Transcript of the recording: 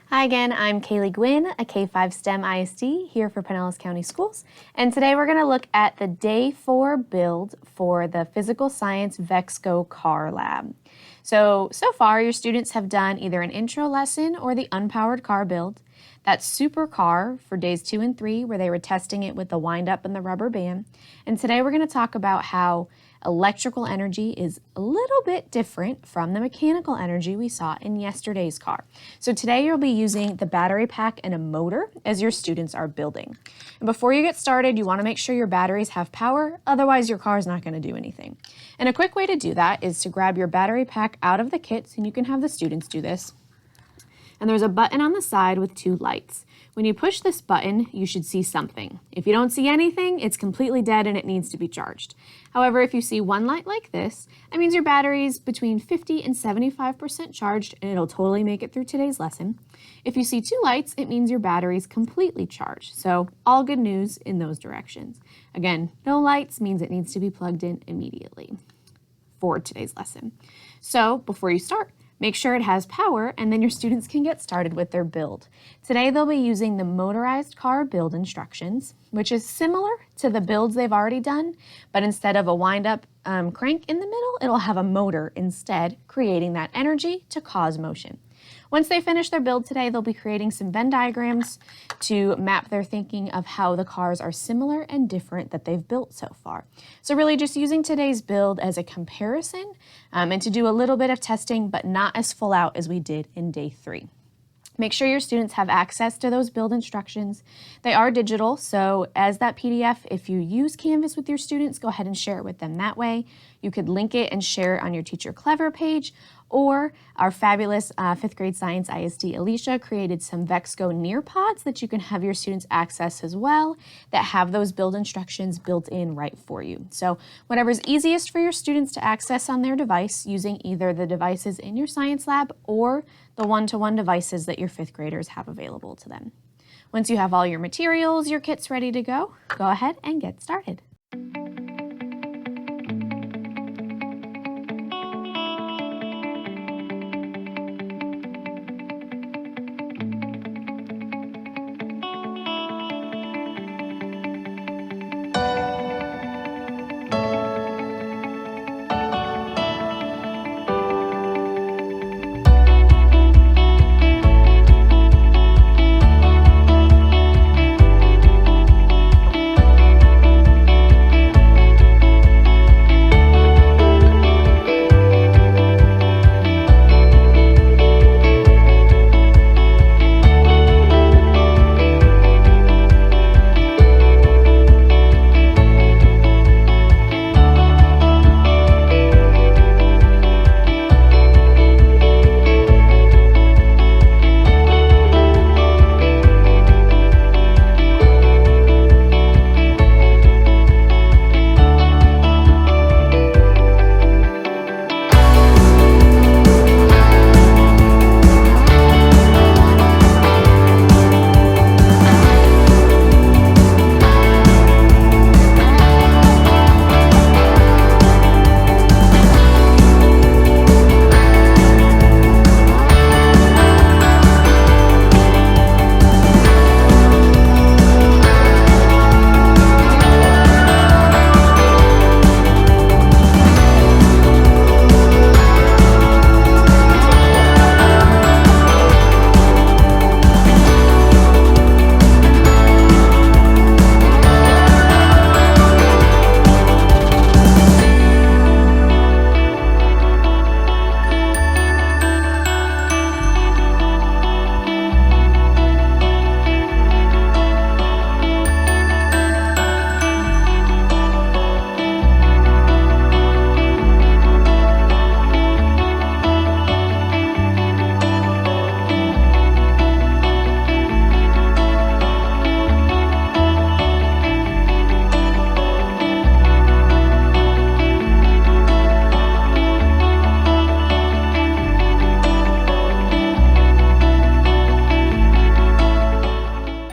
Hi again, I'm Kaylee Gwynn, a K-5 STEM ISD here for Pinellas County Schools. And today we're going to look at the Day 4 build for the Physical Science VEX Go Car Lab. So far your students have done either an intro lesson or the unpowered car build. That's Super Car for days 2 and 3 where they were testing it with the wind up and the rubber band. And today we're going to talk about how electrical energy is a little bit different from the mechanical energy we saw in yesterday's car. So today you'll be using the battery pack and a motor as your students are building. And before you get started, you want to make sure your batteries have power, otherwise your car is not going to do anything. And a quick way to do that is to grab your battery pack out of the kits, and you can have the students do this. And there's a button on the side with 2 lights. When you push this button, you should see something. If you don't see anything, it's completely dead and it needs to be charged. However, if you see 1 light like this, that means your battery's between 50 and 75% charged, and it'll totally make it through today's lesson. If you see 2 lights, it means your battery's completely charged. So all good news in those directions. Again, no lights means it needs to be plugged in immediately for today's lesson. So before you start, make sure it has power, and then your students can get started with their build. Today they'll be using the motorized car build instructions, which is similar to the builds they've already done, but instead of a wind-up crank in the middle, it'll have a motor instead, creating that energy to cause motion. Once they finish their build today, they'll be creating some Venn diagrams to map their thinking of how the cars are similar and different that they've built so far. So really just using today's build as a comparison and to do a little bit of testing, but not as full out as we did in day 3. Make sure your students have access to those build instructions. They are digital, so as that PDF, if you use Canvas with your students, go ahead and share it with them that way. You could link it and share it on your Teacher Clever page, or our fabulous 5th grade science ISD Alicia created some VEX Go Nearpods that you can have your students access as well that have those build instructions built in right for you. So whatever's easiest for your students to access on their device using either the devices in your science lab or the one-to-one devices that your 5th graders have available to them. Once you have all your materials, your kits ready to go ahead and get started.